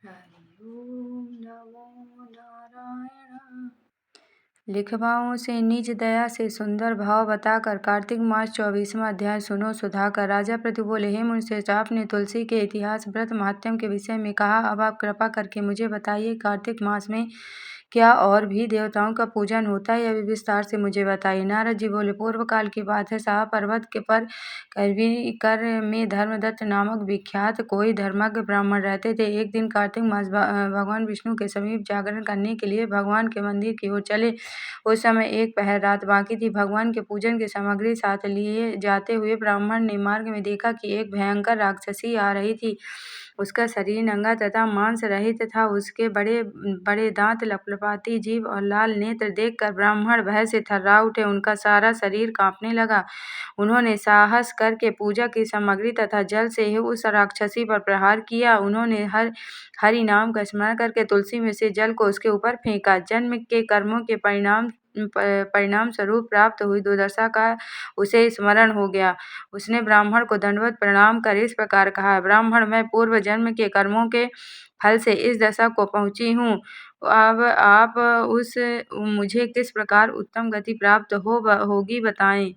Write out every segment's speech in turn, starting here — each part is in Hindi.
हरि ओम नमो नारायण। लिखवाओं से निज दया से सुंदर भाव बताकर कार्तिक मास 24वां अध्याय सुनो सुधाकर। राजा प्रति बोले, हे मुनिश्रेष्ठ, आपने तुलसी के इतिहास व्रत महात्म्य के विषय में कहा, अब आप कृपा करके मुझे बताइए, कार्तिक मास में क्या और भी देवताओं का पूजन होता है, यह भी विस्तार से मुझे बताइए। नारद जी बोले, पूर्व काल की बात है साहब, पर्वत के पर कर में धर्मदत्त नामक विख्यात कोई धर्मज्ञ ब्राह्मण रहते थे। एक दिन कार्तिक मास भगवान विष्णु के समीप जागरण करने के लिए भगवान के मंदिर की ओर चले। उस समय एक पहर रात बाकी थी। भगवान के पूजन की सामग्री साथ लिए जाते हुए ब्राह्मण ने मार्ग में देखा कि एक भयंकर राक्षसी आ रही थी। उसका शरीर नंगा तथा मांस रहित था। उसके बड़े बड़े दांत, लपलपाती जीभ और लाल नेत्र देखकर ब्राह्मण भय से थर्रा उठे। उनका सारा शरीर कांपने लगा। उन्होंने साहस करके पूजा की सामग्री तथा जल से ही उस राक्षसी पर प्रहार किया। उन्होंने हरि नाम का स्मरण करके तुलसी में से जल को उसके ऊपर फेंका। जन्म के कर्मों के परिणाम स्वरूप प्राप्त हुई दुर्दशा का उसे स्मरण हो गया। उसने ब्राह्मण को दंडवत प्रणाम कर इस प्रकार कहा, ब्राह्मण, मैं पूर्व जन्म के कर्मों के फल से इस दशा को पहुंची हूँ। अब आप मुझे किस प्रकार उत्तम गति प्राप्त होगी बताएं।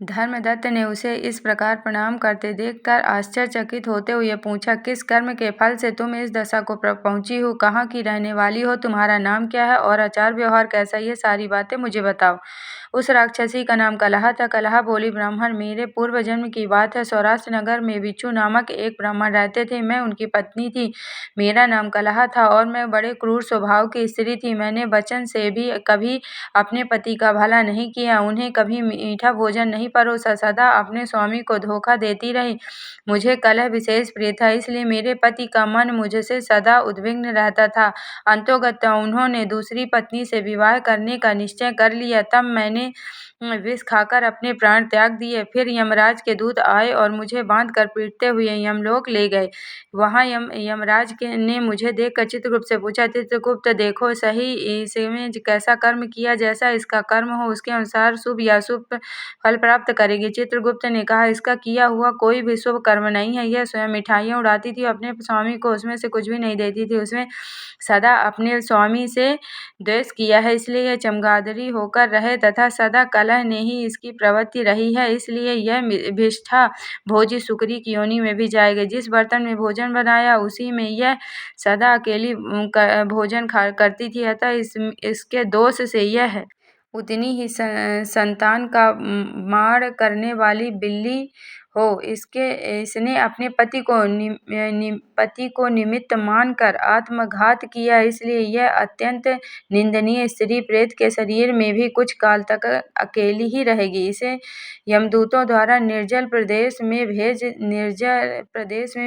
धर्मदत्त ने उसे इस प्रकार प्रणाम करते देखकर आश्चर्यचकित होते हुए पूछा, किस कर्म के फल से तुम इस दशा को पहुंची हो? कहाँ की रहने वाली हो? तुम्हारा नाम क्या है और आचार व्यवहार कैसा? ये सारी बातें मुझे बताओ। उस राक्षसी का नाम कलहा था। कलहा बोली, ब्राह्मण, मेरे पूर्व जन्म की बात है। सौराष्ट्र नगर में बिच्छू नामक एक ब्राह्मण रहते थे। मैं उनकी पत्नी थी। मेरा नाम कलहा था और मैं बड़े क्रूर स्वभाव की स्त्री थी। मैंने वचन से भी कभी अपने पति का भला नहीं किया, उन्हें कभी मीठा भोजन नहीं परोसा, सदा अपने स्वामी को धोखा देती रही। मुझे कलह विशेष प्रिय था, इसलिए मेरे पति का मन मुझसे सदा उद्विग्न रहता था। अंततः उन्होंने दूसरी पत्नी से विवाह करने का निश्चय कर लिया। तब मैंने विष खाकर अपने प्राण त्याग दिए। फिर यमराज के दूत आए और मुझे बांध कर पीटते हुए यमलोक ले गए। वहां यमराज ने मुझे देखकर चित्रगुप्त से पूछा, चित्रगुप्त, देखो सही इसमें कैसा कर्म किया, जैसा इसका कर्म हो उसके अनुसार शुभ या शुभ फल प्राप्त करेगी। चित्रगुप्त ने कहा, इसका किया हुआ कोई भी शुभ कर्म नहीं है। यह स्वयं मिठाइयाँ उड़ाती थी, अपने स्वामी को उसमें से कुछ भी नहीं देती थी। उसमें सदा अपने स्वामी से द्वेष किया है, इसलिए यह चमगादड़ी होकर रहे तथा सदा कलह ने ही इसकी प्रवृत्ति रही है। इसलिए यह भिष्ठा भोजी सुकरी की योनि में भी जाएगी। जिस बर्तन में भोजन बनाया उसी में यह सदा अकेली भोजन करती थी। अतः इसके दोष से यह उतनी ही संतान का मार करने वाली बिल्ली हो। इसने अपने पति को निमित्त मानकर आत्मघात किया, इसलिए यह अत्यंत निंदनीय स्त्री प्रेत के शरीर में भी कुछ काल तक अकेली ही रहेगी। इसे यमदूतों द्वारा निर्जल प्रदेश में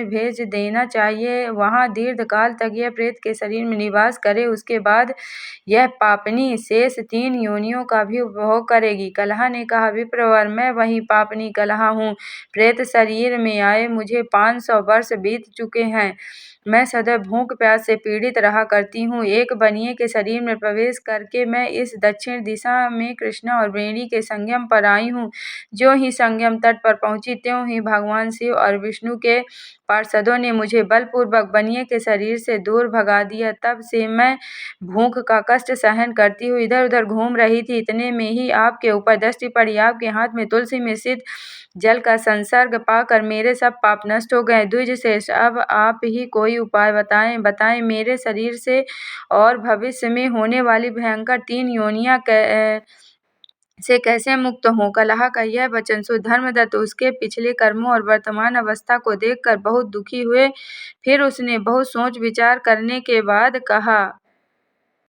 भेज देना चाहिए। वहां दीर्घ काल तक यह प्रेत के शरीर में निवास करे। उसके बाद यह पापनी शेष 3 योनियों का भी उपभोग करेगी। कलहा ने कहा, विप्रवर, मैं वही पापनी कलहा हूँ। प्रेत शरीर में आए मुझे 500 वर्ष बीत चुके हैं। मैं सदा भूख प्यास से पीड़ित रहा करती हूँ। एक बनिए के शरीर में प्रवेश करके मैं इस दक्षिण दिशा में कृष्णा और वेणी के संगम पर आई हूँ। जो ही संगम तट पर पहुंची त्यों ही भगवान शिव और विष्णु के पार्षदों ने मुझे बलपूर्वक बनिए के शरीर से दूर भगा दिया। तब से मैं भूख का कष्ट सहन करती हुई इधर उधर घूम रही थी। इतने में ही आपके ऊपर दृष्टि पड़ी। आपके हाथ में तुलसी में स्थित जल का संसर्ग पाकर मेरे सब पाप नष्ट हो गए। द्विज श्रेष्ठ, अब आप ही कोई उपाय बताएं मेरे शरीर से और भविष्य में होने वाली भयंकर 3 योनियां से कैसे मुक्त हों। कलहा का यह वचन सुन धर्मदत्त उसके पिछले कर्मों और वर्तमान अवस्था को देखकर बहुत दुखी हुए। फिर उसने बहुत सोच विचार करने के बाद कहा,